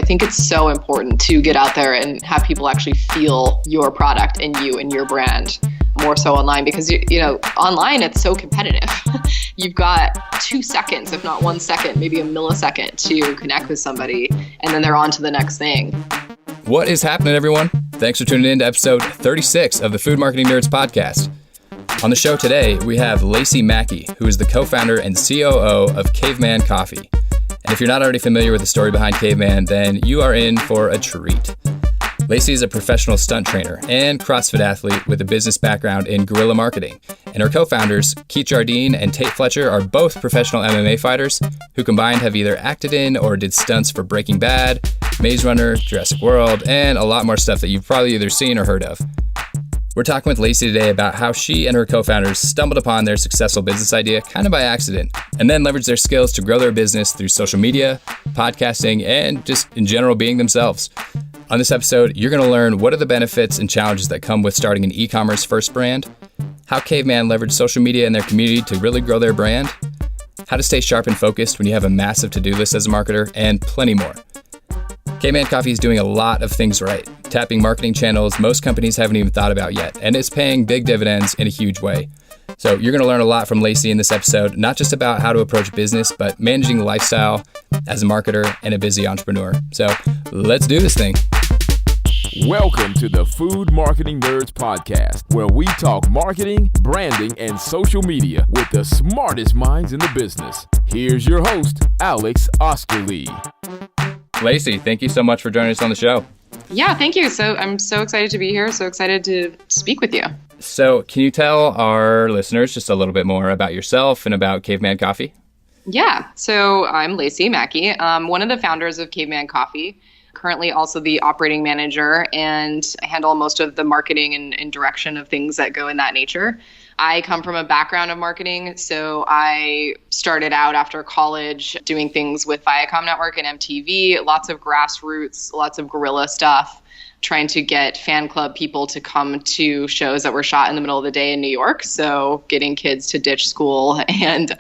think it's so important to get out there and have people actually feel your product and you and your brand more so online, because online it's so competitive. You've got 2 seconds, if not 1 second, maybe a millisecond to connect with somebody, and then they're on to the next thing. What is happening, everyone? Thanks for tuning in to episode 36 of the Food Marketing Nerds podcast. On the show today, we have Lacie Mackey, who is the co-founder and COO of Caveman Coffee. And if you're not already familiar with the story behind Caveman, then you are in for a treat. Lacie is a professional stunt trainer and CrossFit athlete with a business background in guerrilla marketing. And her co-founders, Jardine and Tait Fletcher, are both professional MMA fighters who combined have either acted in or did stunts for Breaking Bad, Maze Runner, Jurassic World, and a lot more stuff that you've probably either seen or heard of. We're talking with Lacie today about how she and her co-founders stumbled upon their successful business idea kind of by accident, and then leveraged their skills to grow their business through social media, podcasting, and just in general being themselves. On this episode, you're going to learn what are the benefits and challenges that come with starting an e-commerce first brand, how Caveman leveraged social media in their community to really grow their brand, how to stay sharp and focused when you have a massive to-do list as a marketer, and plenty more. Caveman Coffee is doing a lot of things right, tapping marketing channels most companies haven't even thought about yet, and it's paying big dividends in a huge way. So you're going to learn a lot from Lacie in this episode, not just about how to approach business, but managing the lifestyle as a marketer and a busy entrepreneur. So let's do this thing. Welcome to the Food Marketing Nerds podcast, where we talk marketing, branding, and social media with the smartest minds in the business. Here's your host, Alex Oskerly. Lacie, thank you so much for joining us on the show. Yeah, thank you. So I'm so excited to be here. So excited to speak with you. So can you tell our listeners just a little bit more about yourself and about Caveman Coffee? Yeah. So I'm Lacie Mackey, one of the founders of Caveman Coffee, currently also the operating manager, and I handle most of the marketing and direction of things that go in that nature. I come from a background of marketing, so I started out after college doing things with Viacom Network and MTV, lots of grassroots, lots of guerrilla stuff, trying to get fan club people to come to shows that were shot in the middle of the day in New York. So getting kids to ditch school and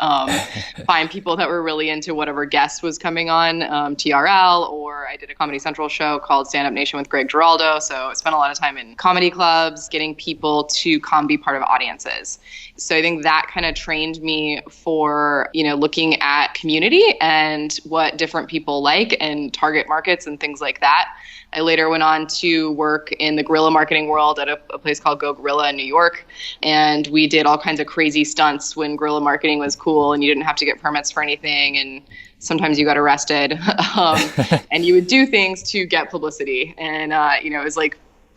find people that were really into whatever guest was coming on, TRL, or I did a Comedy Central show called Stand Up Nation with Greg Giraldo. So I spent a lot of time in comedy clubs, getting people to come be part of audiences. So I think that kind of trained me for, looking at community and what different people like and target markets and things like that. I later went on to work in the guerrilla marketing world at a place called Go Guerilla in New York. And we did all kinds of crazy stunts when guerrilla marketing was cool and you didn't have to get permits for anything. And sometimes you got arrested and you would do things to get publicity. And, it was like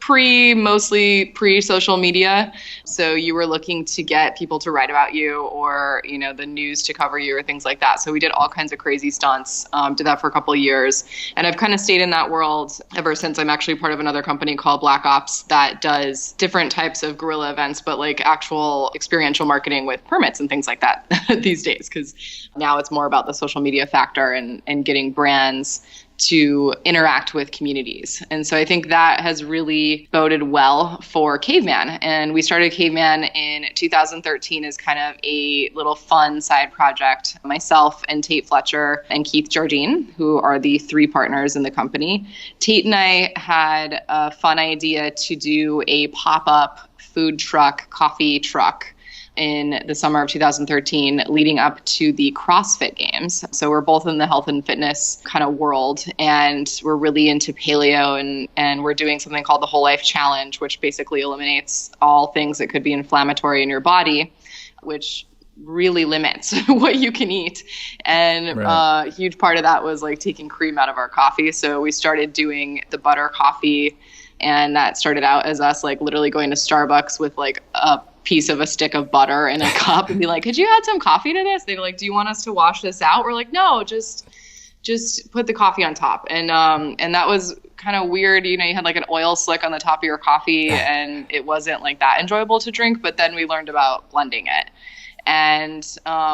mostly pre-social media. So you were looking to get people to write about you or, the news to cover you or things like that. So we did all kinds of crazy stunts, did that for a couple of years. And I've kind of stayed in that world ever since. I'm actually part of another company called Black Ops that does different types of guerrilla events, but like actual experiential marketing with permits and things like that these days. Because now it's more about the social media factor and getting brands to interact with communities. And so I think that has really boded well for Caveman. And we started Caveman in 2013 as kind of a little fun side project. Myself and Tait Fletcher and Jardine, who are the 3 partners in the company. Tait and I had a fun idea to do a pop-up food truck, coffee truck in the summer of 2013, leading up to the CrossFit Games. So we're both in the health and fitness kind of world, and we're really into paleo, and we're doing something called the Whole Life Challenge, which basically eliminates all things that could be inflammatory in your body, which really limits what you can eat. And a huge part of that was like taking cream out of our coffee. So we started doing the butter coffee, and that started out as us like literally going to Starbucks with like a piece of a stick of butter in a cup and be like, could you add some coffee to this? They were like, do you want us to wash this out? We're like, no, just put the coffee on top. And that was kind of weird. You had like an oil slick on the top of your coffee and it wasn't like that enjoyable to drink. But then we learned about blending it. And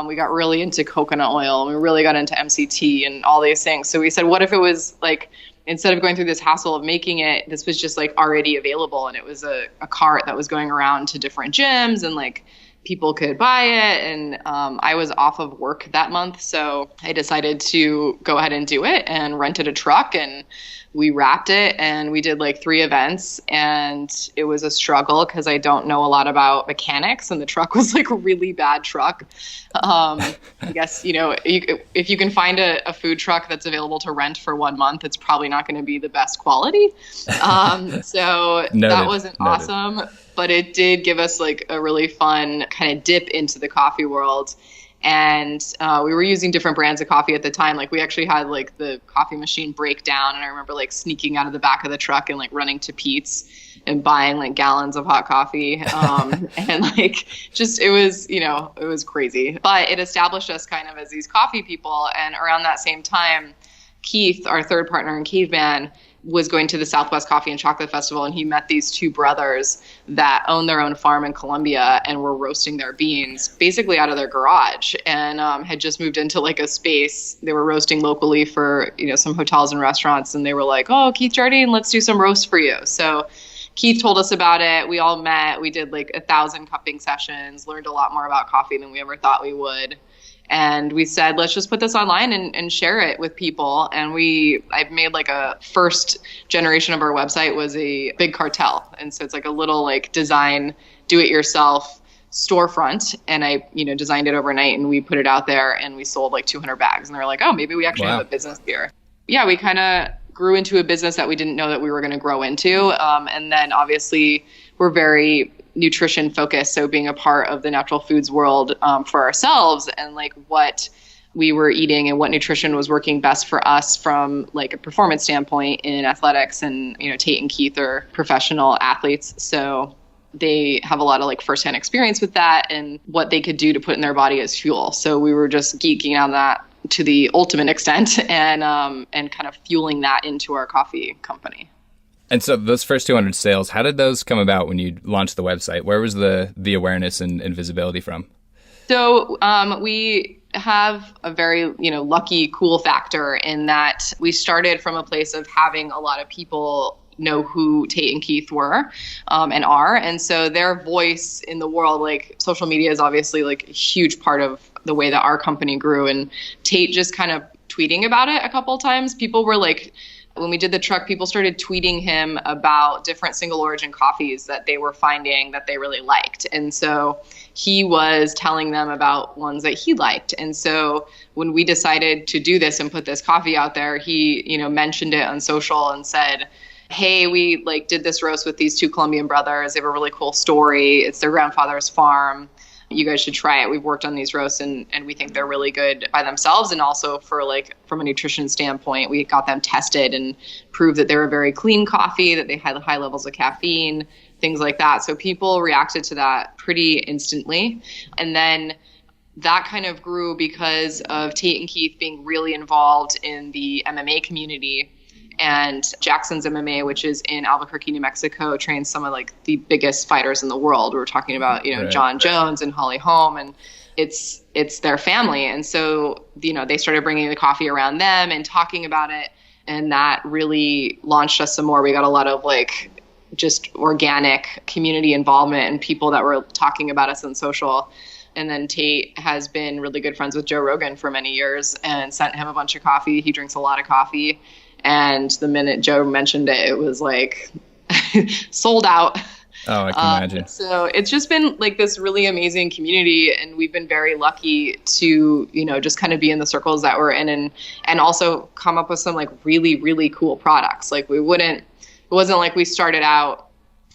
we got really into coconut oil and we really got into MCT and all these things. So we said, what if it was like, instead of going through this hassle of making it, this was just like already available. And it was a cart that was going around to different gyms and like people could buy it. And I was off of work that month. So I decided to go ahead and do it and rented a truck, and we wrapped it, and we did like 3 events, and it was a struggle because I don't know a lot about mechanics, and the truck was like a really bad truck. I guess, if you can find a food truck that's available to rent for 1 month, it's probably not going to be the best quality. So that wasn't awesome, but it did give us like a really fun kind of dip into the coffee world. And we were using different brands of coffee at the time. Like we actually had like the coffee machine break down. And I remember like sneaking out of the back of the truck and like running to Pete's and buying like gallons of hot coffee. And like just, it was crazy. But it established us kind of as these coffee people. And around that same time, Keith, our third partner in Caveman, was going to the Southwest Coffee and Chocolate Festival, and he met these 2 brothers that own their own farm in Colombia and were roasting their beans basically out of their garage, and had just moved into like a space. They were roasting locally for, some hotels and restaurants, and they were like, "Oh, Keith Jardine, let's do some roasts for you." So Keith told us about it. We all met. We did like 1,000 cupping sessions, learned a lot more about coffee than we ever thought we would. And we said, let's just put this online and share it with people. And I've made like a first generation of our website was a big cartel. And so it's like a little like design, do it yourself storefront. And I, designed it overnight, and we put it out there, and we sold like 200 bags. And they were like, oh, maybe we actually have a business here. Yeah, we kind of grew into a business that we didn't know that we were going to grow into. And then obviously we're very nutrition focused. So being a part of the natural foods world for ourselves, and like what we were eating and what nutrition was working best for us from like a performance standpoint in athletics. And, Tait and Keith are professional athletes. So they have a lot of like firsthand experience with that and what they could do to put in their body as fuel. So we were just geeking on that to the ultimate extent, and kind of fueling that into our coffee company. And so those first 200 sales, how did those come about when you launched the website? Where was the awareness and visibility from? So we have a very, lucky, cool factor in that we started from a place of having a lot of people know who Tait and Keith were and are. And so their voice in the world, like social media is obviously like a huge part of the way that our company grew. And Tait just kind of tweeting about it a couple of times. People were like, when we did the truck, people started tweeting him about different single origin coffees that they were finding that they really liked. And so he was telling them about ones that he liked. And so when we decided to do this and put this coffee out there, he, mentioned it on social and said, hey, we like did this roast with these 2 Colombian brothers. They have a really cool story. It's their grandfather's farm. You guys should try it. We've worked on these roasts and we think they're really good by themselves. And also for like, from a nutrition standpoint, we got them tested and proved that they were very clean coffee, that they had high levels of caffeine, things like that. So people reacted to that pretty instantly. And then that kind of grew because of Tait and Keith being really involved in the MMA community. And Jackson's MMA, which is in Albuquerque, New Mexico, trains some of like the biggest fighters in the world. We're talking about, Right. John Jones and Holly Holm, and it's their family. And so, they started bringing the coffee around them and talking about it. And that really launched us some more. We got a lot of like just organic community involvement and people that were talking about us on social. And then Tait has been really good friends with Joe Rogan for many years and sent him a bunch of coffee. He drinks a lot of coffee. And the minute Joe mentioned it, it was like sold out. Oh, I can imagine. So it's just been like this really amazing community. And we've been very lucky to, just kind of be in the circles that we're in and also come up with some like really, really cool products. Like it wasn't like we started out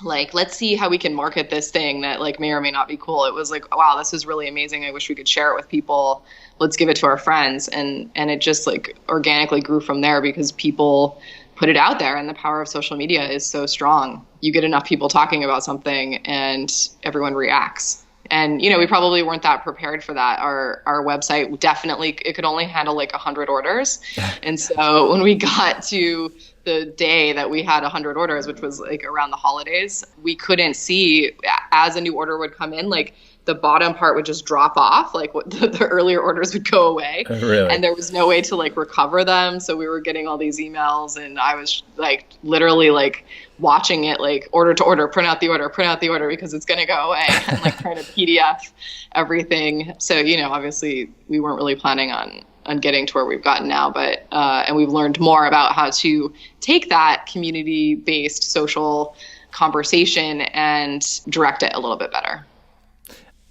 like, let's see how we can market this thing that like may or may not be cool. It was like, wow, this is really amazing. I wish we could share it with people. Let's give it to our friends. And it just like organically grew from there because people put it out there, and the power of social media is so strong. You get enough people talking about something and everyone reacts. And, we probably weren't that prepared for that. Our website definitely, it could only handle like 100 orders. And so when we got to the day that we had 100 orders, which was like around the holidays, we couldn't see as a new order would come in, like the bottom part would just drop off, like what the earlier orders would go away. Really? And there was no way to like recover them. So we were getting all these emails, and I was like literally like watching it, like order to order, print out the order because it's going to go away, and like trying to PDF everything. So, you know, obviously we weren't really planning on getting to where we've gotten now, but and we've learned more about how to take that community-based social conversation and direct it a little bit better.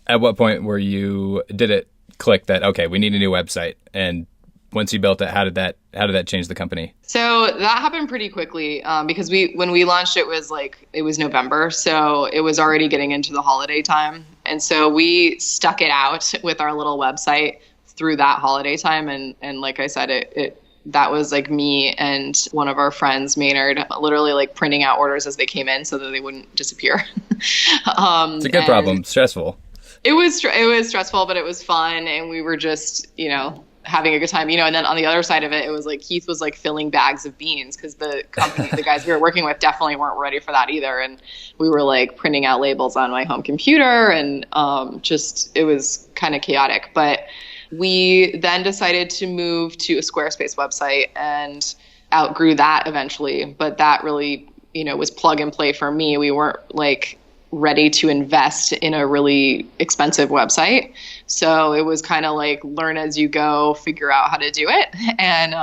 At what point did it click that, okay, we need a new website? And once you built it, how did that change the company? So that happened pretty quickly because when we launched, it was November. So it was already getting into the holiday time. And so we stuck it out with our little website through that holiday time. And like I said, that was like me and one of our friends, Maynard, literally like printing out orders as they came in so that they wouldn't disappear. It's a good problem. Stressful. It was stressful, but it was fun. And we were just, you know, having a good time, you know. And then on the other side of it, it was like Keith was like filling bags of beans because the company, the guys we were working with definitely weren't ready for that either. And we were like printing out labels on my home computer, and it was kind of chaotic. But we then decided to move to a Squarespace website and outgrew that eventually. But that really, you know, was plug and play for me. We weren't like ready to invest in a really expensive website. So it was kind of like learn as you go, figure out how to do it. And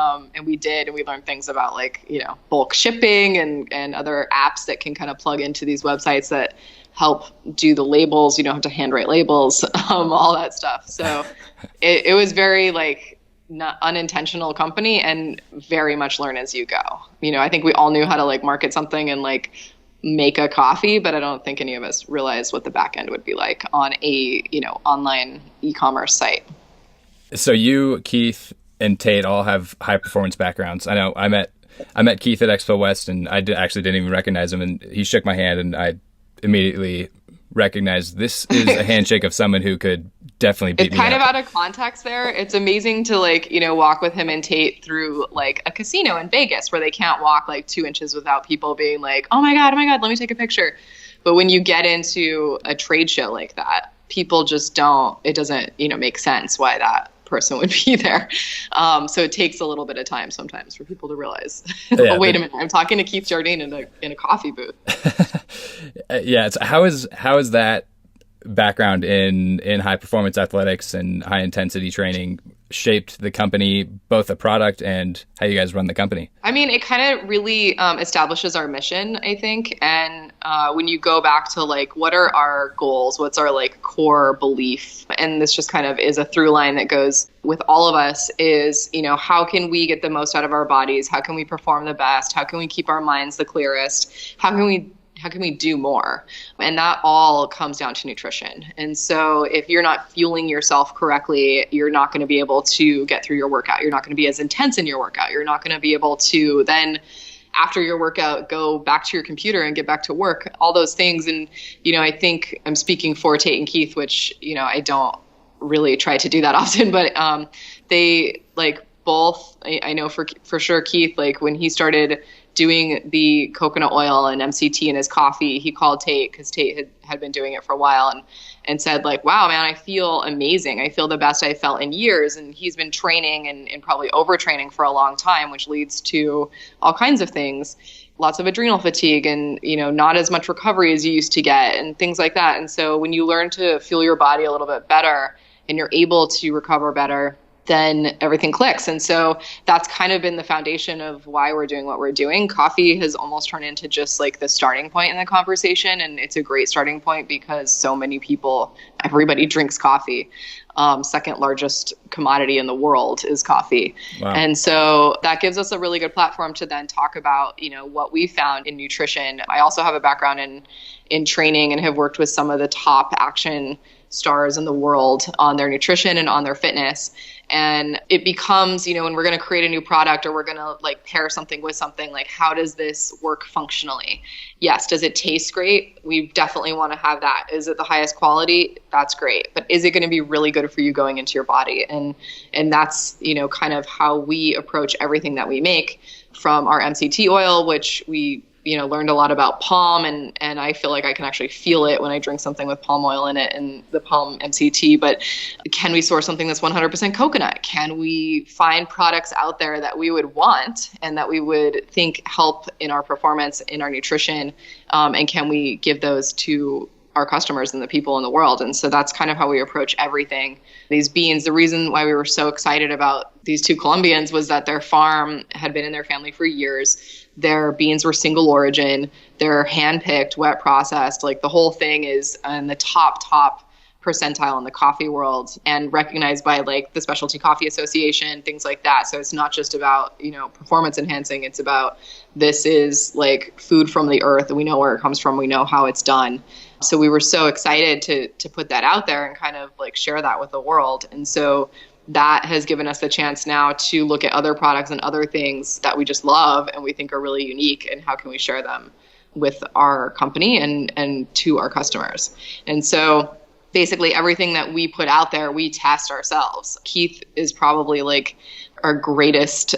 we did, and we learned things about like, you know, bulk shipping and other apps that can kind of plug into these websites that help do the labels. You don't have to handwrite labels, all that stuff. So it was very like not unintentional company, and very much learn as you go. You know, I think we all knew how to like market something and like make a coffee, but I don't think any of us realized what the back end would be like on a, you know, online e-commerce site. So you, Keith, and Tait all have high performance backgrounds. I know I met Keith at Expo West, and I actually didn't even recognize him, and he shook my hand, and I immediately recognized this is a handshake of someone who could definitely beat me up. It's kind of out of context there. It's amazing to like, you know, walk with him and Tait through like a casino in Vegas where they can't walk like 2 inches without people being like, oh my God, let me take a picture. But when you get into a trade show like that, people just it doesn't, you know, make sense why that person would be there. So it takes a little bit of time sometimes for people to realize, oh, wait a minute, I'm talking to Keith Jardine in a coffee booth. Yeah. So how is that background in high performance athletics and high intensity training shaped the company, both the product and how you guys run the company? I mean, it kind of really establishes our mission, I think. And when you go back to like, what are our goals? What's our like core belief? And this just kind of is a through line that goes with all of us is, you know, how can we get the most out of our bodies? How can we perform the best? How can we keep our minds the clearest? How can we do more? And that all comes down to nutrition. And so if you're not fueling yourself correctly, you're not going to be able to get through your workout. You're not going to be as intense in your workout. You're not going to be able to then, after your workout, go back to your computer and get back to work, all those things. And, you know, I think I'm speaking for Tait and Keith, which, you know, I don't really try to do that often, but they like both, I know for sure Keith, like when he started doing the coconut oil and MCT in his coffee, he called Tait because Tait had been doing it for a while and said like, wow, man, I feel amazing. I feel the best I felt in years. And he's been training and probably overtraining for a long time, which leads to all kinds of things, lots of adrenal fatigue and, you know, not as much recovery as you used to get and things like that. And so when you learn to fuel your body a little bit better and you're able to recover better, then everything clicks. And so that's kind of been the foundation of why we're doing what we're doing. Coffee has almost turned into just like the starting point in the conversation. And it's a great starting point because so many people, everybody drinks coffee. Second largest commodity in the world is coffee. Wow. And so that gives us a really good platform to then talk about, you know, what we found in nutrition. I also have a background in training and have worked with some of the top action stars in the world on their nutrition and on their fitness. And it becomes, you know, when we're going to create a new product or we're going to like pair something with something, like how does this work functionally? Yes. Does it taste great? We definitely want to have that. Is it the highest quality? That's great. But is it going to be really good for you going into your body? And that's, you know, kind of how we approach everything that we make, from our MCT oil, which we learned a lot about palm, and I feel like I can actually feel it when I drink something with palm oil in it and the palm MCT. But can we source something that's 100% coconut? Can we find products out there that we would want and that we would think help in our performance, in our nutrition? And can we give those to our customers and the people in the world? And so that's kind of how we approach everything. These beans, the reason why we were so excited about these two Colombians was that their farm had been in their family for years. Their beans were single origin. They're hand-picked, wet processed. Like the whole thing is in the top percentile in the coffee world and recognized by like the Specialty Coffee Association, things like that. So it's not just about, performance enhancing. It's about, this is like food from the earth. We know where it comes from. We know how it's done. So we were so excited to put that out there and kind of like share that with the world. And so that has given us the chance now to look at other products and other things that we just love and we think are really unique, and how can we share them with our company and to our customers. And so basically everything that we put out there, we test ourselves. Keith is probably like our greatest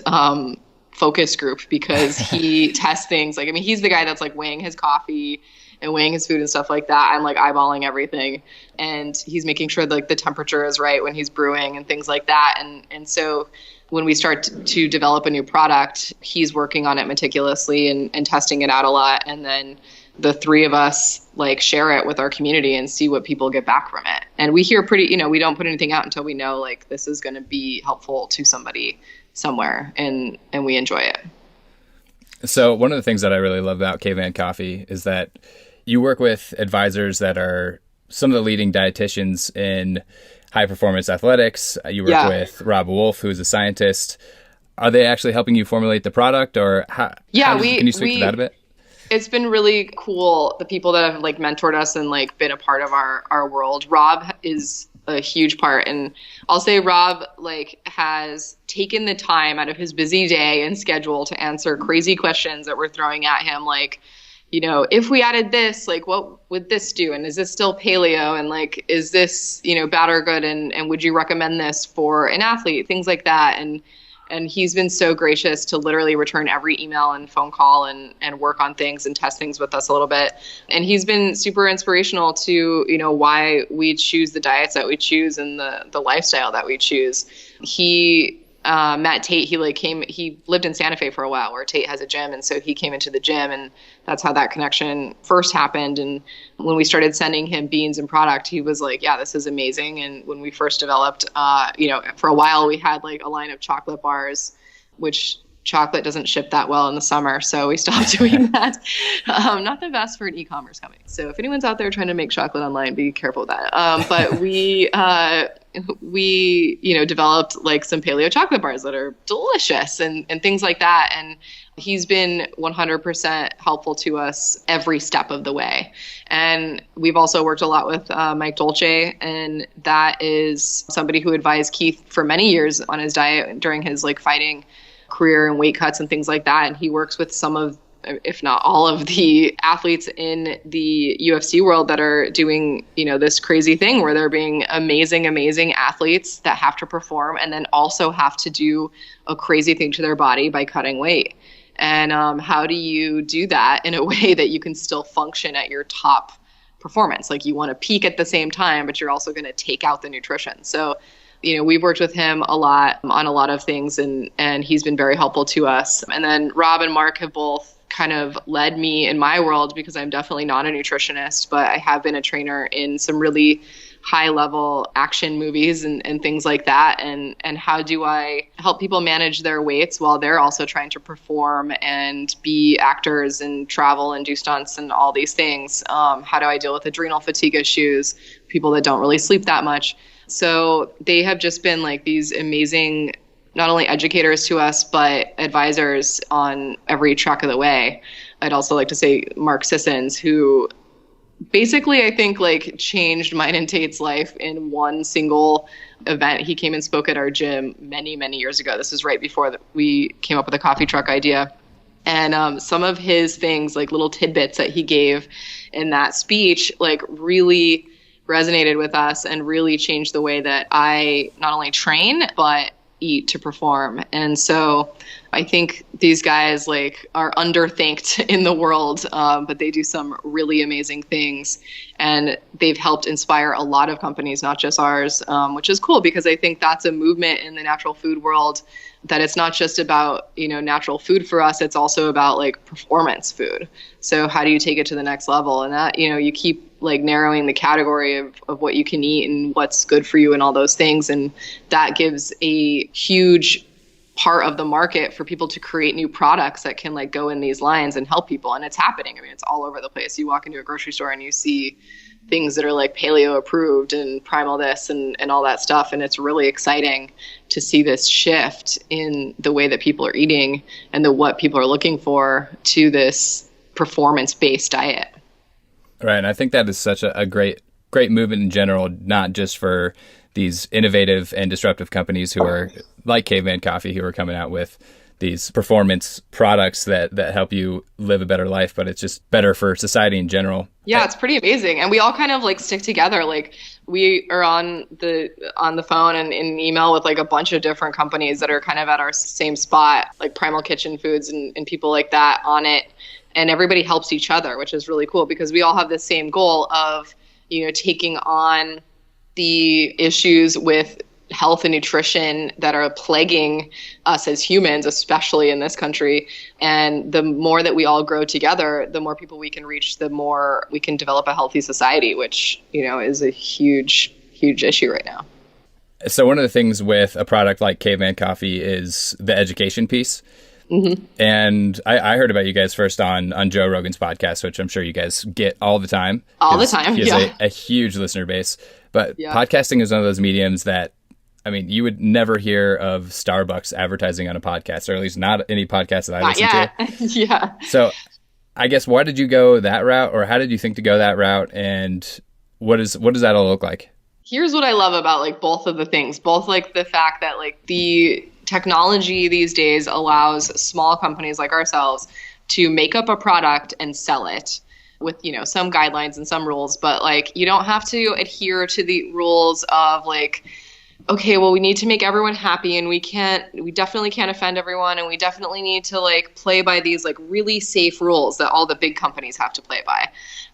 focus group because he tests things. Like, he's the guy that's like weighing his coffee and weighing his food and stuff like that. I'm like eyeballing everything, and he's making sure like the temperature is right when he's brewing and things like that. And so when we start to develop a new product, he's working on it meticulously and testing it out a lot. And then the three of us like share it with our community and see what people get back from it. And we hear we don't put anything out until we know like this is going to be helpful to somebody somewhere, and we enjoy it. So one of the things that I really love about Caveman Coffee is that you work with advisors that are some of the leading dietitians in high performance athletics. You work with Rob Wolf, who's a scientist. Are they actually helping you formulate the product, or can you speak to that a bit? It's been really cool. The people that have like mentored us and like been a part of our world. Rob is a huge part. And I'll say Rob like has taken the time out of his busy day and schedule to answer crazy questions that we're throwing at him. Like, if we added this, like what would this do? And is this still paleo? And like, is this, bad or good? And would you recommend this for an athlete? Things like that. And he's been so gracious to literally return every email and phone call and work on things and test things with us a little bit. And he's been super inspirational to, why we choose the diets that we choose and the lifestyle that we choose. He met Tait. He lived in Santa Fe for a while where Tait has a gym. And so he came into the gym, and that's how that connection first happened. And when we started sending him beans and product, he was like, yeah, this is amazing. And when we first developed, for a while we had like a line of chocolate bars, which chocolate doesn't ship that well in the summer. So we stopped doing that. Not the best for an e-commerce company. So if anyone's out there trying to make chocolate online, be careful with that. But we developed like some paleo chocolate bars that are delicious and things like that. And he's been 100% helpful to us every step of the way. And we've also worked a lot with Mike Dolce, and that is somebody who advised Keith for many years on his diet during his like fighting career and weight cuts and things like that. And he works with some of, if not all of the athletes in the UFC world that are doing, this crazy thing where they're being amazing athletes that have to perform and then also have to do a crazy thing to their body by cutting weight. And how do you do that in a way that you can still function at your top performance? Like, you want to peak at the same time, but you're also going to take out the nutrition. So we've worked with him a lot on a lot of things, and he's been very helpful to us. And then Rob and Mark have both kind of led me in my world, because I'm definitely not a nutritionist, but I have been a trainer in some really high level action movies and things like that. And how do I help people manage their weights while they're also trying to perform and be actors and travel and do stunts and all these things? How do I deal with adrenal fatigue issues, people that don't really sleep that much? So they have just been like these amazing, not only educators to us, but advisors on every track of the way. I'd also like to say Mark Sissons, who basically, I think, like changed mine and Tait's life in one single event. He came and spoke at our gym many, many years ago. This is right before we came up with the coffee truck idea. And some of his things, like little tidbits that he gave in that speech, like really resonated with us and really changed the way that I not only train, but eat to perform. And so I think these guys like are underthinked in the world, but they do some really amazing things, and they've helped inspire a lot of companies, not just ours, which is cool because I think that's a movement in the natural food world, that it's not just about, natural food for us. It's also about like performance food. So how do you take it to the next level? And that, you keep like narrowing the category of what you can eat and what's good for you and all those things. And that gives a huge part of the market for people to create new products that can like go in these lines and help people. And it's happening. I mean, it's all over the place. You walk into a grocery store and you see things that are like paleo approved and primal this and all that stuff. And it's really exciting to see this shift in the way that people are eating and what people are looking for to this performance-based diet. Right. And I think that is such a great movement in general, not just for these innovative and disruptive companies who are like Caveman Coffee, who are coming out with these performance products that help you live a better life, but it's just better for society in general. Yeah, it's pretty amazing. And we all kind of like stick together. Like we are on the phone and in email with like a bunch of different companies that are kind of at our same spot, like Primal Kitchen Foods and people like that on it. And everybody helps each other, which is really cool because we all have the same goal of, taking on the issues with health and nutrition that are plaguing us as humans, especially in this country. And the more that we all grow together, the more people we can reach, the more we can develop a healthy society, which, is a huge, huge issue right now. So one of the things with a product like Caveman Coffee is the education piece. Mm-hmm. And I heard about you guys first on Joe Rogan's podcast, which I'm sure you guys get all the time. All the time, he has a huge listener base. But podcasting is one of those mediums that, I mean, you would never hear of Starbucks advertising on a podcast, or at least not any podcast that I listen to. Yeah. So I guess, why did you go that route, or how did you think to go that route? And what does that all look like? Here's what I love about like both of the things, both like the fact that like the technology these days allows small companies like ourselves to make up a product and sell it with, some guidelines and some rules, but like you don't have to adhere to the rules of like, okay, well, we need to make everyone happy and we definitely can't offend everyone. And we definitely need to like play by these like really safe rules that all the big companies have to play by.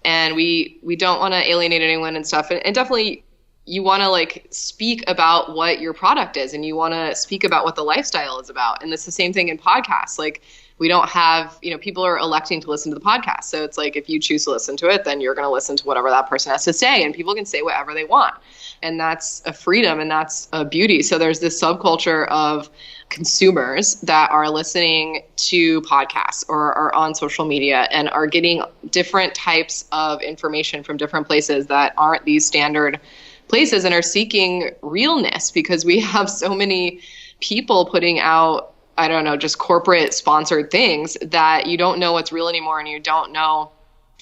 And we don't want to alienate anyone and stuff. And definitely you want to like speak about what your product is, and you want to speak about what the lifestyle is about. And it's the same thing in podcasts. Like we don't have, people are electing to listen to the podcast. So it's like, if you choose to listen to it, then you're going to listen to whatever that person has to say, and people can say whatever they want. And that's a freedom and that's a beauty. So there's this subculture of consumers that are listening to podcasts or are on social media and are getting different types of information from different places that aren't these standard places, and are seeking realness, because we have so many people putting out, I don't know, just corporate sponsored things that you don't know what's real anymore, and you don't know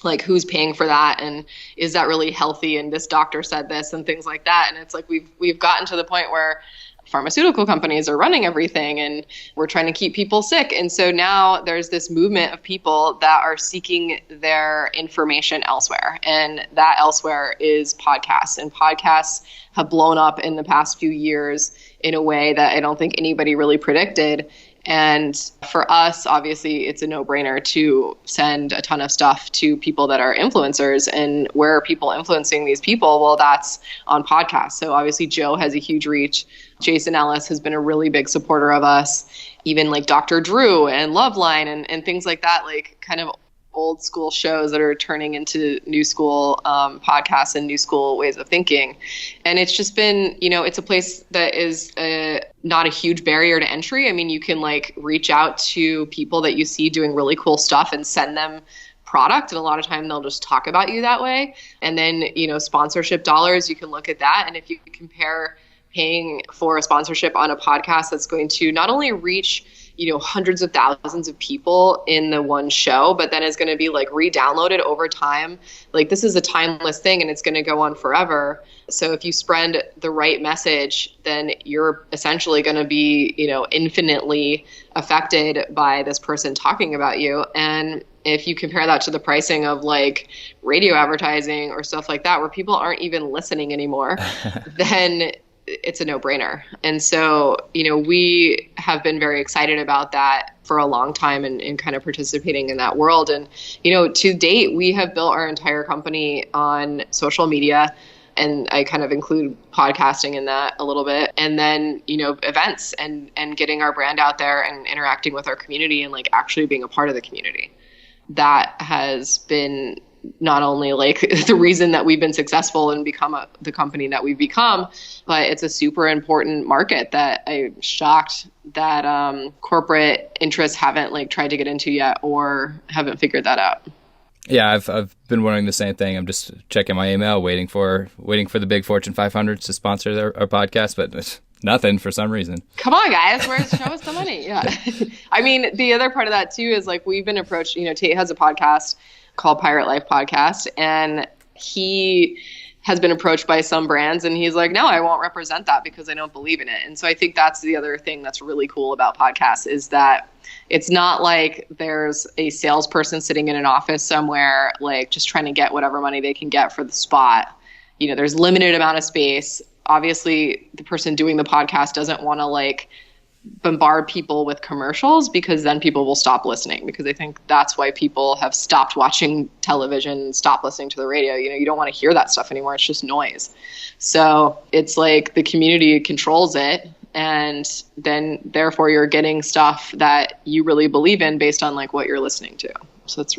like who's paying for that, and is that really healthy, and this doctor said this and things like that. And it's like we've gotten to the point where pharmaceutical companies are running everything, and we're trying to keep people sick. And so now there's this movement of people that are seeking their information elsewhere. And that elsewhere is podcasts. And podcasts have blown up in the past few years in a way that I don't think anybody really predicted. And for us, obviously, it's a no-brainer to send a ton of stuff to people that are influencers. And where are people influencing these people? Well, that's on podcasts. So obviously, Joe has a huge reach. Jason Ellis has been a really big supporter of us. Even like Dr. Drew and Loveline and things like that, like kind of old school shows that are turning into new school podcasts and new school ways of thinking. And it's just been, it's a place that is not a huge barrier to entry. I mean, you can like reach out to people that you see doing really cool stuff and send them product. And a lot of time they'll just talk about you that way. And then, sponsorship dollars, you can look at that. And if you compare paying for a sponsorship on a podcast that's going to not only reach hundreds of thousands of people in the one show, but then is going to be like re-downloaded over time. Like this is a timeless thing, and it's going to go on forever. So if you spread the right message, then you're essentially going to be, infinitely affected by this person talking about you. And if you compare that to the pricing of like radio advertising or stuff like that, where people aren't even listening anymore, then it's a no-brainer. And so, we have been very excited about that for a long time and kind of participating in that world. And, to date, we have built our entire company on social media. And I kind of include podcasting in that a little bit. And then, events and getting our brand out there and interacting with our community and like actually being a part of the community. That has been not only like the reason that we've been successful and become the company that we've become, but it's a super important market that I'm shocked that corporate interests haven't like tried to get into yet or haven't figured that out. Yeah, I've been wondering the same thing. I'm just checking my email, waiting for the big Fortune 500s to sponsor our podcast, but it's nothing for some reason. Come on, guys, show us the money. Yeah, I mean, the other part of that too is like we've been approached. Tait has a podcast called Pirate Life Podcast, and he has been approached by some brands, and he's like, no, I won't represent that because I don't believe in it. And so I think that's the other thing that's really cool about podcasts is that it's not like there's a salesperson sitting in an office somewhere, like just trying to get whatever money they can get for the spot. There's limited amount of space. Obviously, the person doing the podcast doesn't want to like bombard people with commercials because then people will stop listening, because I think that's why people have stopped watching television, stopped listening to the radio. You don't want to hear that stuff anymore. It's just noise. So it's like the community controls it. And then therefore you're getting stuff that you really believe in based on like what you're listening to. So it's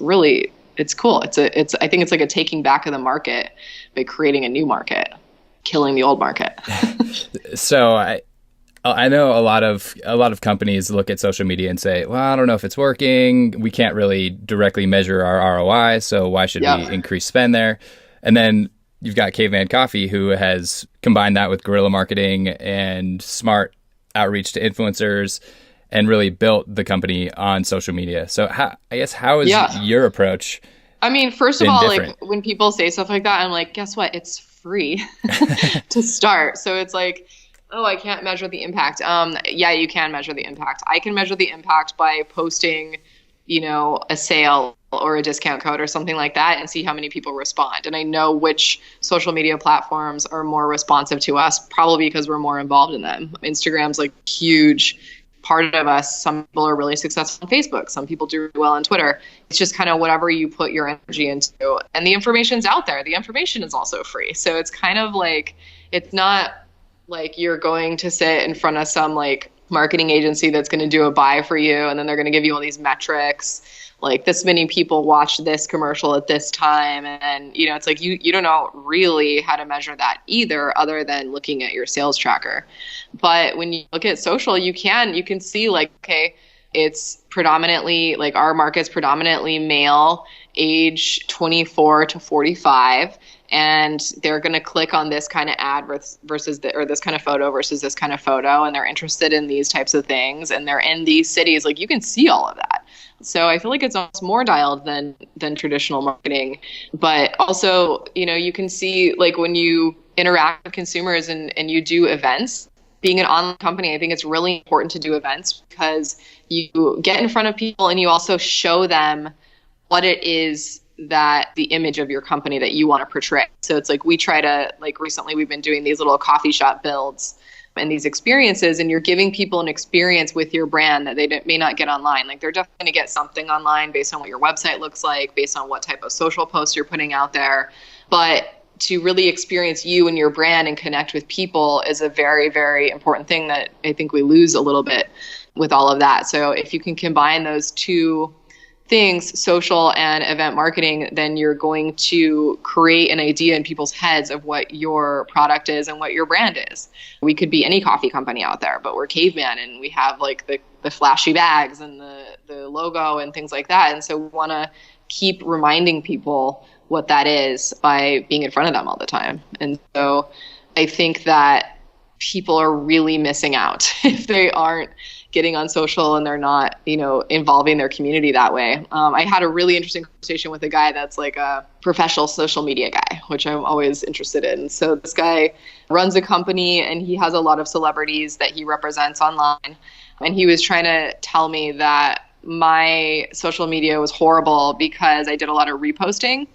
cool. I think it's like a taking back of the market by creating a new market, killing the old market. So I know a lot of companies look at social media and say, well, I don't know if it's working. We can't really directly measure our ROI. So why should we increase spend there? And then you've got Caveman Coffee, who has combined that with guerrilla marketing and smart outreach to influencers and really built the company on social media. So how is your approach? I mean, first of all, different? Like when people say stuff like that, I'm like, guess what? It's free to start. So it's like, oh, I can't measure the impact. Yeah, you can measure the impact. I can measure the impact by posting, a sale or a discount code or something like that and see how many people respond. And I know which social media platforms are more responsive to us, probably because we're more involved in them. Instagram's like huge part of us. Some people are really successful on Facebook. Some people do well on Twitter. It's just kind of whatever you put your energy into. And the information's out there. The information is also free. So it's kind of like, it's not like you're going to sit in front of some like marketing agency that's going to do a buy for you. And then they're going to give you all these metrics. Like this many people watched this commercial at this time. And, it's like you don't know really how to measure that either, other than looking at your sales tracker. But when you look at social, you can see like, okay, it's predominantly like our market's predominantly male, age 24 to 45. And they're going to click on this kind of ad versus this kind of photo versus this kind of photo. And they're interested in these types of things. And they're in these cities. Like you can see all of that. So I feel like it's almost more dialed than traditional marketing. But also, you can see like when you interact with consumers and you do events, being an online company, I think it's really important to do events because you get in front of people and you also show them what it is that the image of your company that you want to portray. So it's like we try to, like recently we've been doing these little coffee shop builds and these experiences, and you're giving people an experience with your brand that they may not get online. Like they're definitely going to get something online based on what your website looks like, based on what type of social posts you're putting out there. But to really experience you and your brand and connect with people is a very, very important thing that I think we lose a little bit with all of that. So if you can combine those two things, social and event marketing, then you're going to create an idea in people's heads of what your product is and what your brand is. We could be any coffee company out there, but we're Caveman and we have like the flashy bags and the logo and things like that. And so we want to keep reminding people what that is by being in front of them all the time. And so I think that people are really missing out if they aren't getting on social and they're not, involving their community that way. I had a really interesting conversation with a guy that's like a professional social media guy, which I'm always interested in. So this guy runs a company and he has a lot of celebrities that he represents online. And he was trying to tell me that my social media was horrible because I did a lot of reposting.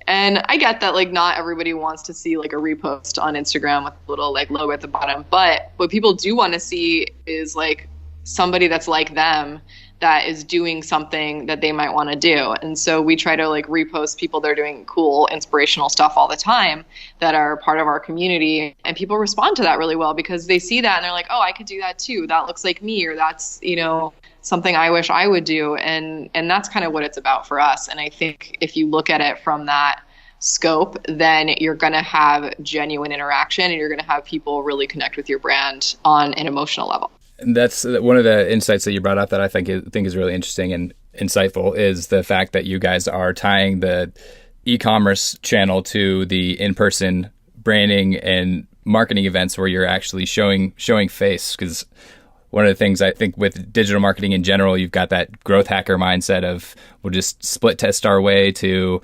And I get that like not everybody wants to see like a repost on Instagram with a little like logo at the bottom. But what people do want to see is like somebody that's like them that is doing something that they might want to do. And so we try to like repost people that are doing cool, inspirational stuff all the time that are part of our community. And people respond to that really well because they see that and they're like, oh, I could do that too. That looks like me, or that's, you know, something I wish I would do. And that's kind of what it's about for us. And I think if you look at it from that scope, then you're going to have genuine interaction and you're going to have people really connect with your brand on an emotional level. And that's one of the insights that you brought up that I think is really interesting and insightful is the fact that you guys are tying the e-commerce channel to the in-person branding and marketing events where you're actually showing face. Because one of the things I think with digital marketing in general, you've got that growth hacker mindset of we'll just split test our way to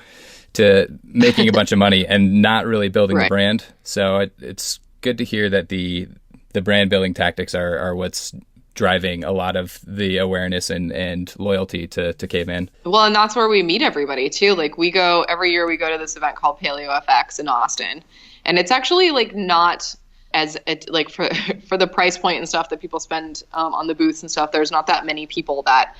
making a bunch of money and not really building the brand. So it's good to hear that the brand building tactics are what's driving a lot of the awareness and loyalty to Caveman. Well, and that's where we meet everybody too. Like every year we go to this event called Paleo FX in Austin. And it's actually like not as like for the price point and stuff that people spend on the booths and stuff, there's not that many people that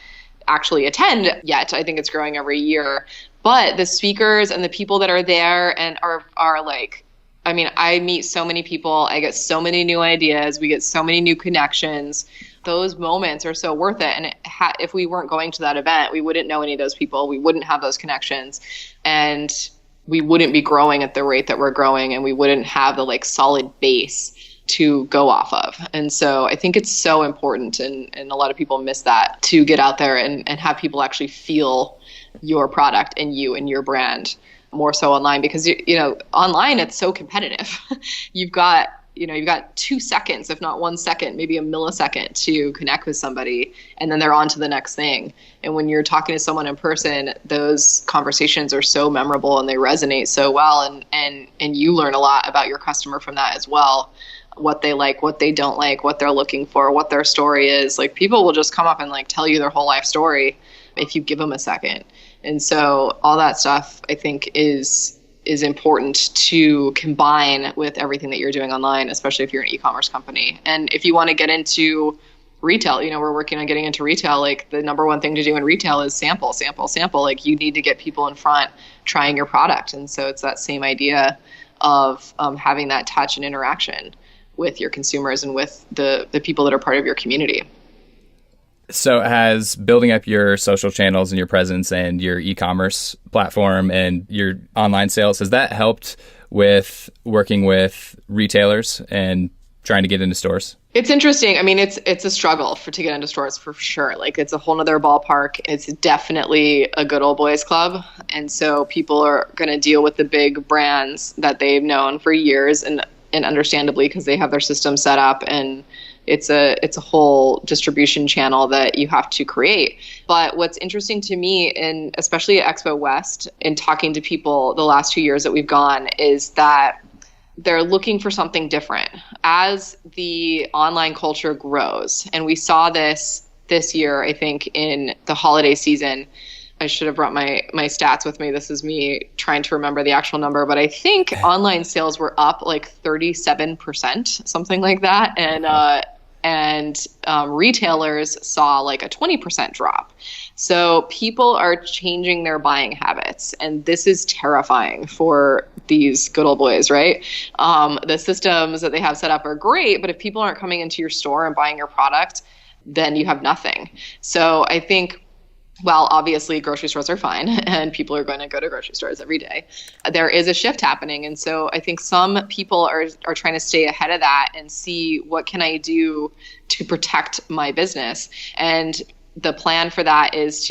actually attend yet. I think it's growing every year. But the speakers and the people that are there and are like, I mean, I meet so many people. I get so many new ideas. We get so many new connections. Those moments are so worth it. And if we weren't going to that event, we wouldn't know any of those people. We wouldn't have those connections. And we wouldn't be growing at the rate that we're growing. And we wouldn't have the like solid base to go off of. And so I think it's so important. And a lot of people miss that, to get out there and have people actually feel your product and you and your brand more so online, because you know online it's so competitive. you've got 2 seconds, if not 1 second, maybe a millisecond to connect with somebody, and then they're on to the next thing. And when you're talking to someone in person, those conversations are so memorable and they resonate so well, and you learn a lot about your customer from that as well. What they like, what they don't like, what they're looking for, what their story is. Like people will just come up and like tell you their whole life story if you give them a second. And so all that stuff I think is important to combine with everything that you're doing online, especially if you're an e-commerce company. And if you want to get into retail, you know, we're working on getting into retail. Like the number one thing to do in retail is sample. Like you need to get people in front trying your product. And so it's that same idea of having that touch and interaction with your consumers and with the people that are part of your community. So has building up your social channels and your presence and your e-commerce platform and your online sales, has that helped with working with retailers and trying to get into stores? It's interesting. I mean, it's a struggle to get into stores for sure. Like it's a whole nother ballpark. It's definitely a good old boys club. And so people are going to deal with the big brands that they've known for years, and understandably, because they have their system set up, and it's a whole distribution channel that you have to create. But what's interesting to me, and especially at Expo West, in talking to people the last 2 years that we've gone, is that they're looking for something different. As the online culture grows, and we saw this year, I think, in the holiday season. I should have brought my stats with me. This is me trying to remember the actual number, but I think online sales were up like 37%, something like that. And retailers saw like a 20% drop. So people are changing their buying habits, and this is terrifying for these good old boys, right? The systems that they have set up are great, but if people aren't coming into your store and buying your product, then you have nothing. So I think, while obviously grocery stores are fine and people are going to go to grocery stores every day, there is a shift happening. And so I think some people are trying to stay ahead of that and see, what can I do to protect my business? And the plan for that is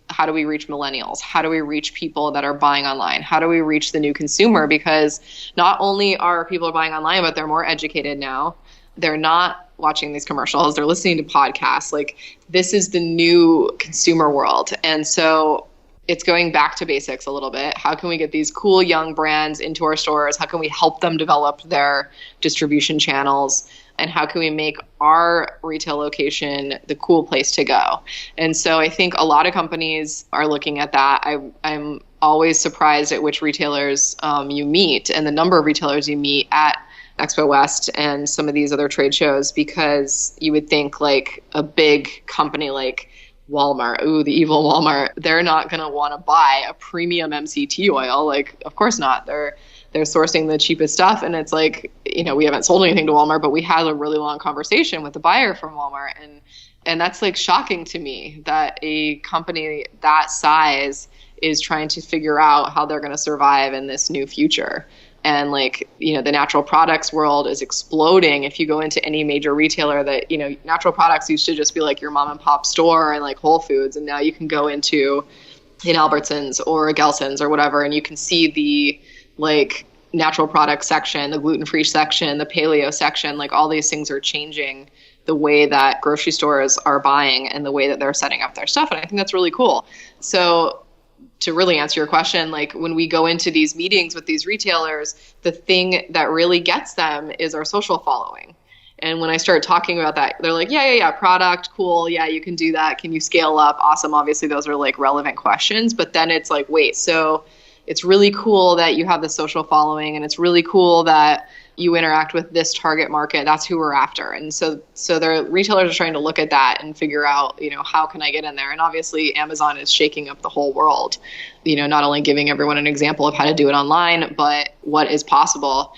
how do we reach millennials? How do we reach people that are buying online? How do we reach the new consumer? Because not only are people buying online, but they're more educated now. They're not watching these commercials. They're listening to podcasts. Like, this is the new consumer world. And so it's going back to basics a little bit. How can we get these cool young brands into our stores? How can we help them develop their distribution channels? and how can we make our retail location the cool place to go? And so I think a lot of companies are looking at that. I'm always surprised at which retailers you meet and the number of retailers you meet at Expo West and some of these other trade shows, because you would think like a big company like Walmart, the evil Walmart, they're not going to want to buy a premium MCT oil. Like, of course not. They're sourcing the cheapest stuff. And it's like, we haven't sold anything to Walmart, but we had a really long conversation with the buyer from Walmart. And that's like shocking to me that a company that size is trying to figure out how they're going to survive in this new future. And like, the natural products world is exploding. If you go into any major retailer that, natural products used to just be like your mom and pop store and like Whole Foods. And now you can go into an Albertsons or a Gelson's or whatever, and you can see the like natural products section, the gluten-free section, the paleo section, like all these things are changing the way that grocery stores are buying and the way that they're setting up their stuff. And I think that's really cool. So to really answer your question, like when we go into these meetings with these retailers, the thing that really gets them is our social following. And when I start talking about that, they're like, yeah, product, cool. Yeah, you can do that. Can you scale up? Awesome. Obviously, those are like relevant questions. But then it's like, wait, so it's really cool that you have the social following, and it's really cool that you interact with this target market. That's who we're after. And so the retailers are trying to look at that and figure out, how can I get in there? And obviously Amazon is shaking up the whole world, not only giving everyone an example of how to do it online, but what is possible.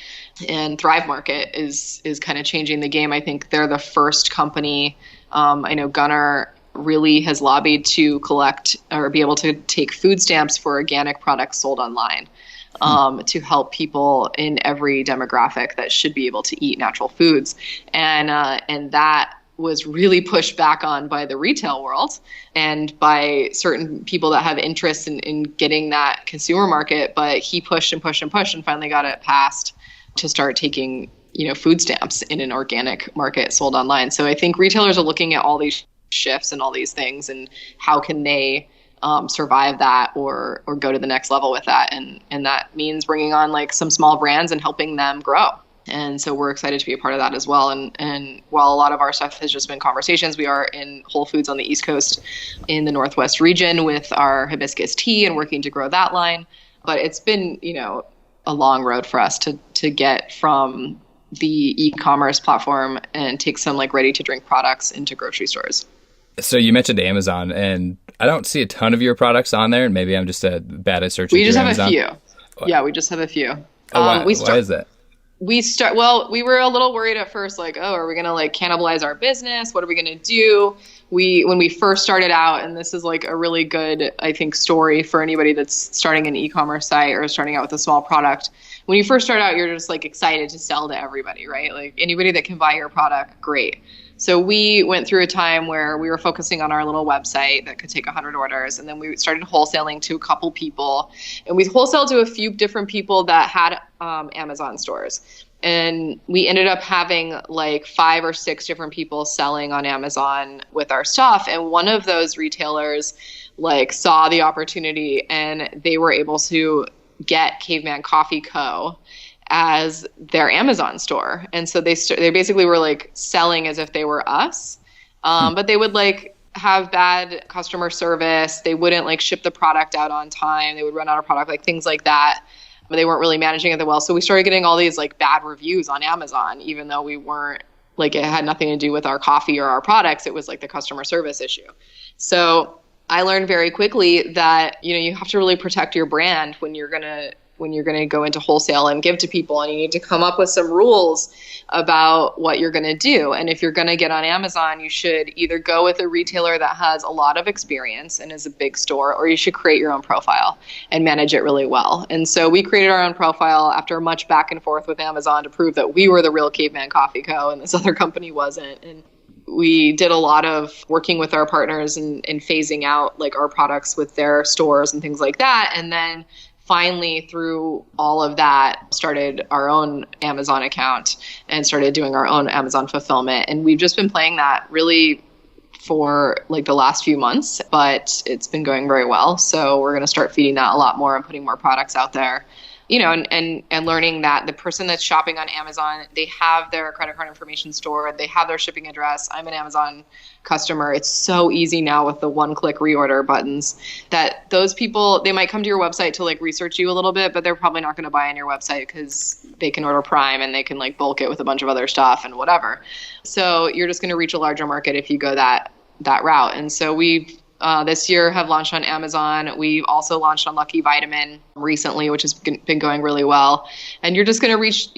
And Thrive Market is kind of changing the game. I think they're the first company. I know Gunnar really has lobbied to collect or be able to take food stamps for organic products sold online. To help people in every demographic that should be able to eat natural foods. And that was really pushed back on by the retail world and by certain people that have interest in getting that consumer market. But he pushed and pushed and pushed and finally got it passed to start taking, food stamps in an organic market sold online. So I think retailers are looking at all these shifts and all these things and how can they survive that or go to the next level with that. And that means bringing on like some small brands and helping them grow. And so we're excited to be a part of that as well. And while a lot of our stuff has just been conversations, we are in Whole Foods on the East Coast in the Northwest region with our hibiscus tea and working to grow that line. But it's been, a long road for us to get from the e-commerce platform and take some like ready to drink products into grocery stores. So you mentioned Amazon, and I don't see a ton of your products on there, and maybe I'm just bad at searching. We just have Amazon. A few. Yeah, we just have a few. Why is that? We were a little worried at first, like, are we going to like cannibalize our business? What are we going to do? When we first started out, and this is like a really good, I think, story for anybody that's starting an e-commerce site or starting out with a small product. When you first start out, you're just like excited to sell to everybody, right? Like anybody that can buy your product, great. So we went through a time where we were focusing on our little website that could take 100 orders. And then we started wholesaling to a couple people. And we wholesaled to a few different people that had Amazon stores. And we ended up having like 5 or 6 different people selling on Amazon with our stuff. And one of those retailers like saw the opportunity and they were able to get Caveman Coffee Co. as their Amazon store. And so they basically were like selling as if they were us. But they would like have bad customer service. They wouldn't like ship the product out on time. They would run out of product, like things like that. But they weren't really managing it that well. So we started getting all these like bad reviews on Amazon, even though we weren't like, it had nothing to do with our coffee or our products. It was like the customer service issue. So I learned very quickly that, you have to really protect your brand when you're going to go into wholesale and give to people, and you need to come up with some rules about what you're going to do. And if you're going to get on Amazon, you should either go with a retailer that has a lot of experience and is a big store, or you should create your own profile and manage it really well. And so we created our own profile after much back and forth with Amazon to prove that we were the real Caveman Coffee Co. and this other company wasn't. And we did a lot of working with our partners and phasing out like our products with their stores and things like that. And then finally, through all of that, started our own Amazon account and started doing our own Amazon fulfillment. And we've just been playing that really for like the last few months, but it's been going very well. So we're going to start feeding that a lot more and putting more products out there. and learning that the person that's shopping on Amazon, they have their credit card information stored, they have their shipping address. I'm an Amazon customer. It's so easy now with the one-click reorder buttons that those people, they might come to your website to like research you a little bit, but they're probably not going to buy on your website because they can order Prime and they can like bulk it with a bunch of other stuff and whatever. So you're just going to reach a larger market if you go that route. And so we've this year have launched on Amazon. We've also launched on Lucky Vitamin recently, which has been going really well. And you're just going to reach,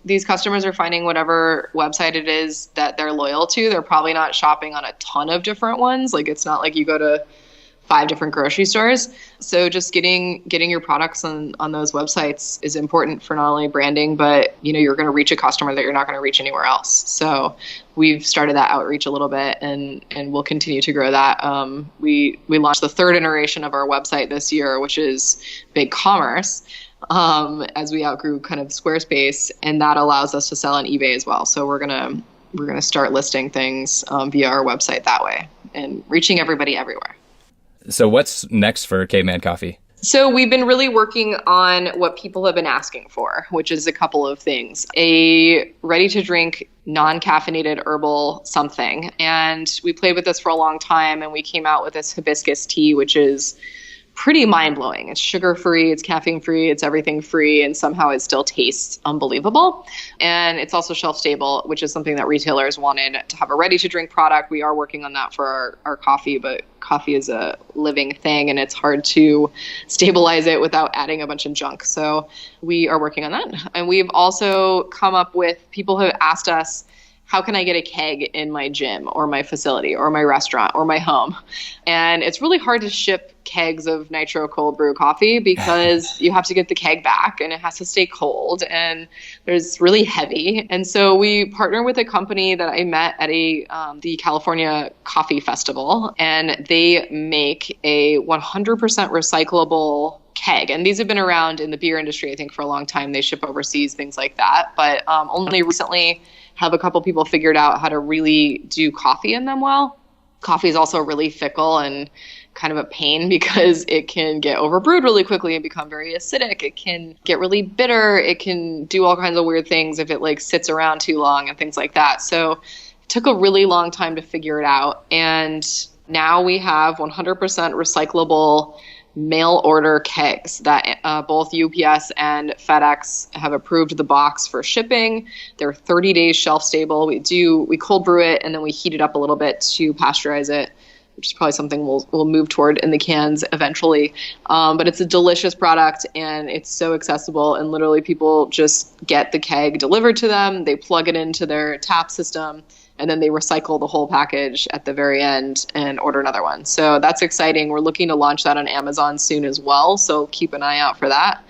these customers are finding whatever website it is that they're loyal to. They're probably not shopping on a ton of different ones. Like it's not like you go to 5 different grocery stores. So just getting your products on those websites is important for not only branding, but you're going to reach a customer that you're not going to reach anywhere else. So we've started that outreach a little bit and we'll continue to grow that. We launched the 3rd iteration of our website this year, which is BigCommerce, as we outgrew kind of Squarespace, and that allows us to sell on eBay as well. So we're gonna start listing things via our website that way and reaching everybody everywhere. So what's next for Caveman Coffee? So we've been really working on what people have been asking for, which is a couple of things. A ready-to-drink, non-caffeinated herbal something. And we played with this for a long time, and we came out with this hibiscus tea, which is pretty mind-blowing. It's sugar-free, it's caffeine-free, it's everything free, and somehow it still tastes unbelievable. And it's also shelf-stable, which is something that retailers wanted to have a ready-to-drink product. We are working on that for our coffee, but coffee is a living thing, and it's hard to stabilize it without adding a bunch of junk. So we are working on that. And we've also come up with, people have asked us, how can I get a keg in my gym or my facility or my restaurant or my home? And it's really hard to ship kegs of nitro cold brew coffee because you have to get the keg back and it has to stay cold and it's really heavy. And so we partner with a company that I met at the California Coffee Festival, and they make a 100% recyclable keg. And these have been around in the beer industry, I think, for a long time. They ship overseas, things like that. But only recently have a couple people figured out how to really do coffee in them well. Coffee is also really fickle and kind of a pain because it can get overbrewed really quickly and become very acidic. It can get really bitter. It can do all kinds of weird things if it like sits around too long and things like that. So it took a really long time to figure it out. And now we have 100% recyclable mail order kegs that both UPS and FedEx have approved the box for shipping. They're 30 days shelf stable. We cold brew it and then we heat it up a little bit to pasteurize it, which is probably something we'll move toward in the cans eventually. But it's a delicious product and it's so accessible, and literally people just get the keg delivered to them. They plug it into their tap system and then they recycle the whole package at the very end and order another one. So that's exciting. We're looking to launch that on Amazon soon as well. So keep an eye out for that.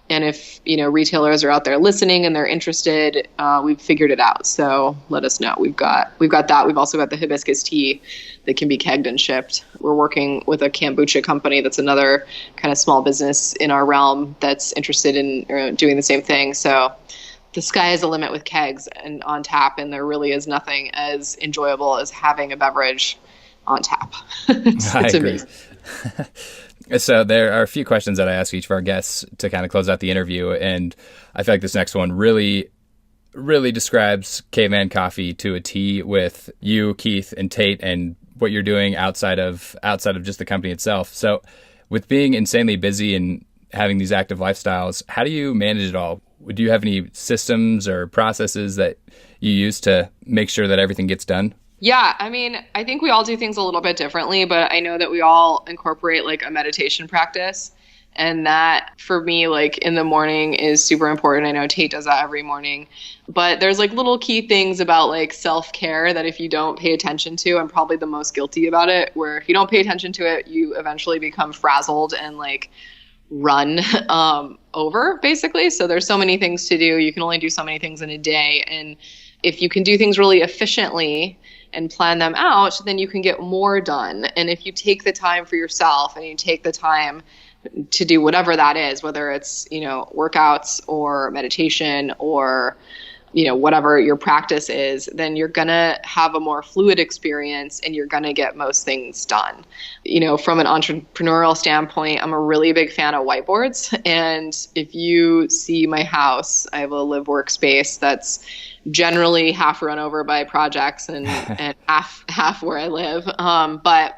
And if, retailers are out there listening and they're interested, we've figured it out. So let us know. We've got that. We've also got the hibiscus tea that can be kegged and shipped. We're working with a kombucha company that's another kind of small business in our realm that's interested in doing the same thing. So the sky is the limit with kegs and on tap, and there really is nothing as enjoyable as having a beverage on tap. It's amazing. So there are a few questions that I ask each of our guests to kind of close out the interview, and I feel like this next one really, really describes Caveman Coffee to a T with you, Keith, and Tait, and what you're doing outside of just the company itself. So with being insanely busy and having these active lifestyles, how do you manage it all? Do you have any systems or processes that you use to make sure that everything gets done? Yeah, I mean, I think we all do things a little bit differently, but I know that we all incorporate like a meditation practice. And that for me, like in the morning is super important. I know Tait does that every morning, but there's like little key things about like self-care that if you don't pay attention to, I'm probably the most guilty about it, where if you don't pay attention to it, you eventually become frazzled and like run over basically. So there's so many things to do. You can only do so many things in a day. And if you can do things really efficiently and plan them out, then you can get more done. And if you take the time for yourself and you take the time to do whatever that is, whether it's, workouts or meditation or, whatever your practice is, then you're going to have a more fluid experience and you're going to get most things done. From an entrepreneurial standpoint, I'm a really big fan of whiteboards. And if you see my house, I have a live workspace that's generally half run over by projects and half where I live. But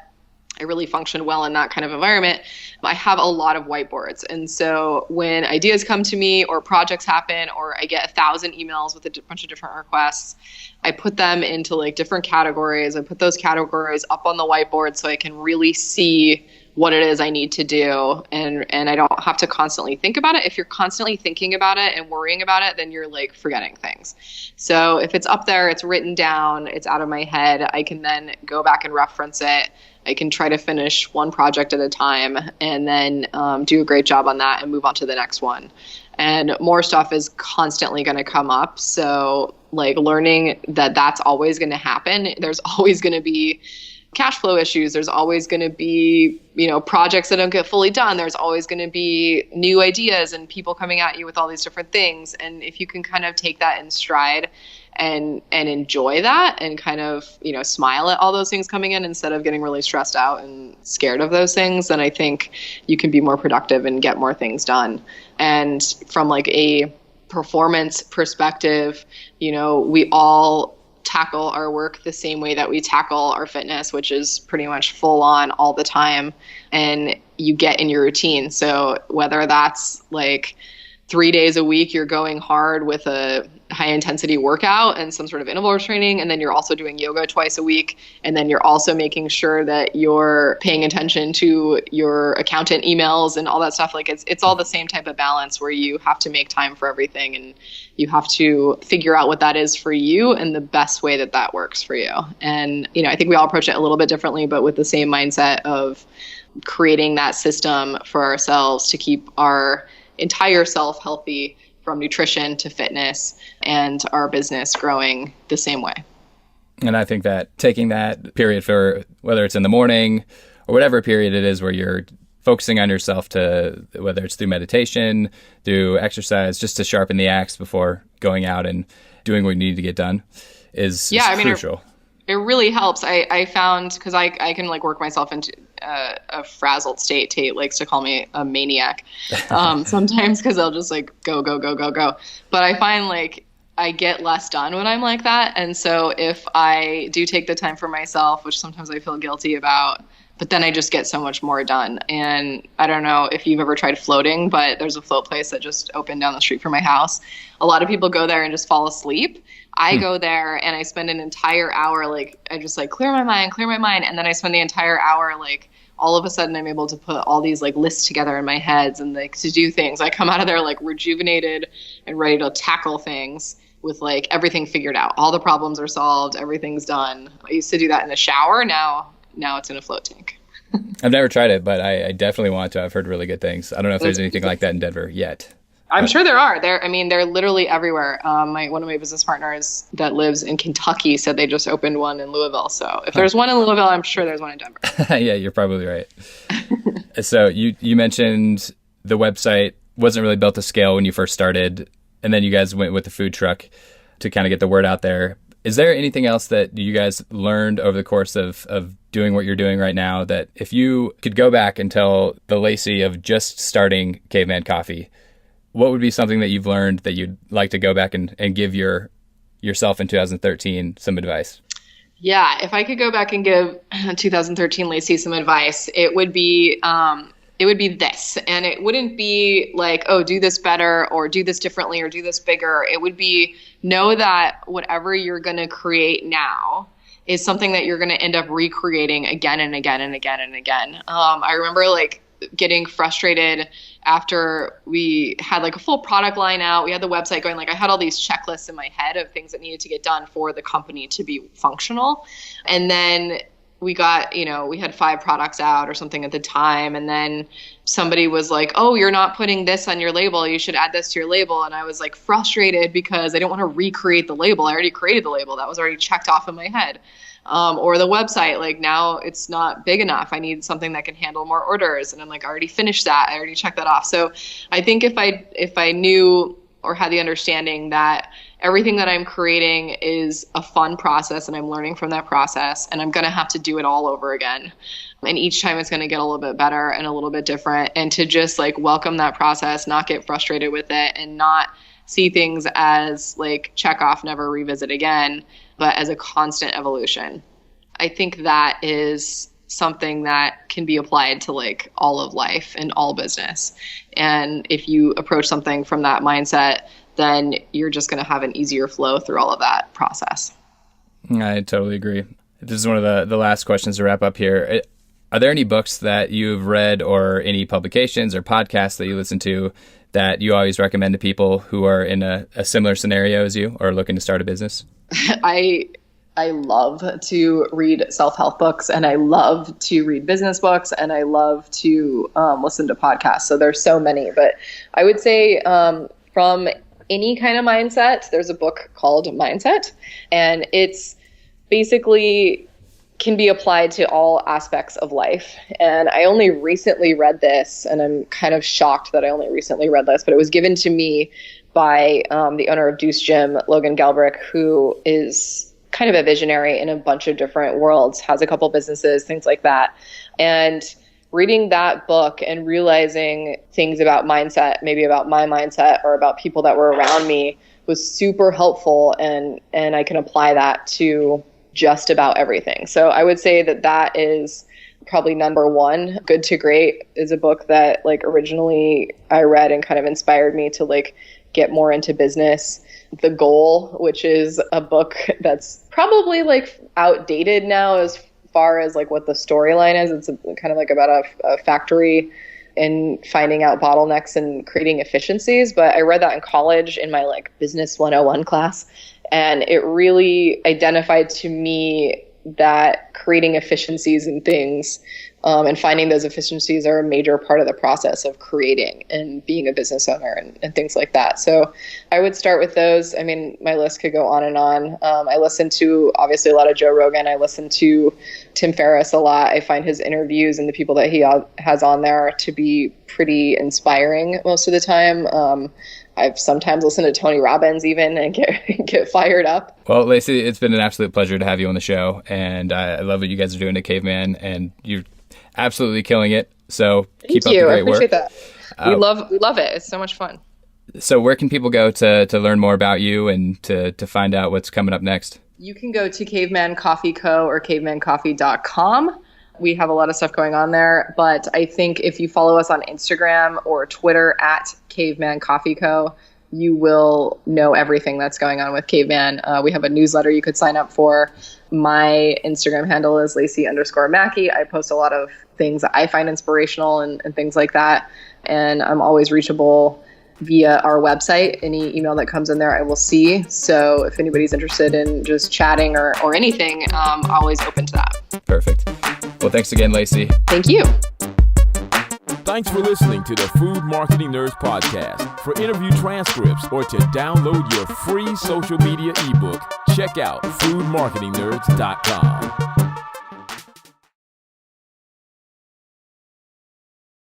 I really function well in that kind of environment. I have a lot of whiteboards. And so when ideas come to me or projects happen, or I get 1,000 emails with a bunch of different requests, I put them into like different categories. I put those categories up on the whiteboard so I can really see what it is I need to do. And I don't have to constantly think about it. If you're constantly thinking about it and worrying about it, then you're like forgetting things. So if it's up there, it's written down, it's out of my head, I can then go back and reference it. I can try to finish one project at a time and then do a great job on that and move on to the next one. And more stuff is constantly going to come up. So like learning that that's always going to happen. There's always going to be cash flow issues. There's always going to be, projects that don't get fully done. There's always going to be new ideas and people coming at you with all these different things. And if you can kind of take that in stride and enjoy that and kind of, smile at all those things coming in instead of getting really stressed out and scared of those things, then I think you can be more productive and get more things done. And from like a performance perspective, we all tackle our work the same way that we tackle our fitness, which is pretty much full on all the time, and you get in your routine. So whether that's like 3 days a week, you're going hard with a high intensity workout and some sort of interval training, and then you're also doing yoga twice a week, and then you're also making sure that you're paying attention to your accountant emails and all that stuff. Like it's all the same type of balance where you have to make time for everything, and you have to figure out what that is for you and the best way that that works for you. And I think we all approach it a little bit differently, but with the same mindset of creating that system for ourselves to keep our entire self healthy, from nutrition to fitness, and our business growing the same way. And I think that taking that period for whether it's in the morning or whatever period it is where you're focusing on yourself, to whether it's through meditation, through exercise, just to sharpen the axe before going out and doing what you need to get done is crucial. It really helps. I found, because I can like work myself into a frazzled state. Tait likes to call me a maniac sometimes, because I'll just like go. But I find like I get less done when I'm like that. And so if I do take the time for myself, which sometimes I feel guilty about, but then I just get so much more done. And I don't know if you've ever tried floating, but there's a float place that just opened down the street from my house. A lot of people go there and just fall asleep. I go there and I spend an entire hour, like I just like clear my mind. And then I spend the entire hour, like all of a sudden I'm able to put all these like lists together in my heads and like to do things. I come out of there like rejuvenated and ready to tackle things with like everything figured out. All the problems are solved. Everything's done. I used to do that in the shower. Now it's in a float tank. I've never tried it, but I definitely want to. I've heard really good things. I don't know if there's anything like that in Denver yet. I'm sure there are. They're literally everywhere. One of my business partners that lives in Kentucky said they just opened one in Louisville. So if there's one in Louisville, I'm sure there's one in Denver. Yeah, you're probably right. So you mentioned the website wasn't really built to scale when you first started, and then you guys went with the food truck to kind of get the word out there. Is there anything else that you guys learned over the course of doing what you're doing right now, that if you could go back and tell the Lacie of just starting Caveman Coffee, what would be something that you've learned that you'd like to go back and give yourself in 2013 some advice? Yeah, if I could go back and give 2013 Lacie some advice, it would be this. And it wouldn't be like, oh, do this better or do this differently or do this bigger. It would be, know that whatever you're going to create now is something that you're going to end up recreating again and again and again and again. I remember like getting frustrated after we had like a full product line out. We had the website going, like I had all these checklists in my head of things that needed to get done for the company to be functional. And then we got, we had 5 products out or something at the time. And then somebody was like, oh, you're not putting this on your label. You should add this to your label. And I was like frustrated because I didn't want to recreate the label. I already created the label. That was already checked off in my head. Or the website, like now it's not big enough. I need something that can handle more orders. And I'm like, I already finished that. I already checked that off. So I think if I knew or had the understanding that everything that I'm creating is a fun process and I'm learning from that process, and I'm going to have to do it all over again. And each time it's going to get a little bit better and a little bit different. And to just like welcome that process, not get frustrated with it, and not see things as like check off, never revisit again, but as a constant evolution. I think that is something that can be applied to like all of life and all business. And if you approach something from that mindset, then you're just going to have an easier flow through all of that process. I totally agree. This is one of the last questions to wrap up here. Are there any books that you've read or any publications or podcasts that you listen to that you always recommend to people who are in a similar scenario as you or looking to start a business? I love to read self-help books, and I love to read business books, and I love to listen to podcasts. So there's so many, but I would say from any kind of mindset, there's a book called Mindset, and it's basically can be applied to all aspects of life. And I only recently read this, and I'm kind of shocked that I only recently read this, but it was given to me by the owner of Deuce Gym, Logan Galbraith, who is kind of a visionary in a bunch of different worlds, has a couple businesses, things like that. And reading that book and realizing things about mindset, maybe about my mindset or about people that were around me, was super helpful. And I can apply that to just about everything. So I would say that is probably number one. Good to Great is a book that like originally I read and kind of inspired me to like get more into business. The Goal, which is a book that's probably like outdated now as far as like what the storyline is. It's kind of like about a factory and finding out bottlenecks and creating efficiencies. But I read that in college in my like business 101 class. And it really identified to me that creating efficiencies in things and finding those efficiencies are a major part of the process of creating and being a business owner and things like that. So I would start with those. I mean, my list could go on and on. I listen to obviously a lot of Joe Rogan. I listen to Tim Ferriss a lot. I find his interviews and the people that he has on there to be pretty inspiring most of the time. I've sometimes listened to Tony Robbins even and get fired up. Well, Lacie, it's been an absolute pleasure to have you on the show. And I love what you guys are doing at Caveman, and you're absolutely killing it. So keep up the great work. Thank you. I appreciate that. We love it. It's so much fun. So where can people go to learn more about you and to find out what's coming up next? You can go to Caveman Coffee Co. or cavemancoffee.com. We have a lot of stuff going on there, but I think if you follow us on Instagram or Twitter at Caveman Coffee Co., you will know everything that's going on with Caveman. We have a newsletter you could sign up for. My Instagram handle is Lacie_Mackey. I post a lot of things that I find inspirational and things like that. And I'm always reachable via our website. Any email that comes in there, I will see. So if anybody's interested in just chatting or anything, I'm always open to that. Perfect. Well, thanks again, Lacie. Thank you. Thanks for listening to the Food Marketing Nerds Podcast. For interview transcripts or to download your free social media ebook, check out foodmarketingnerds.com.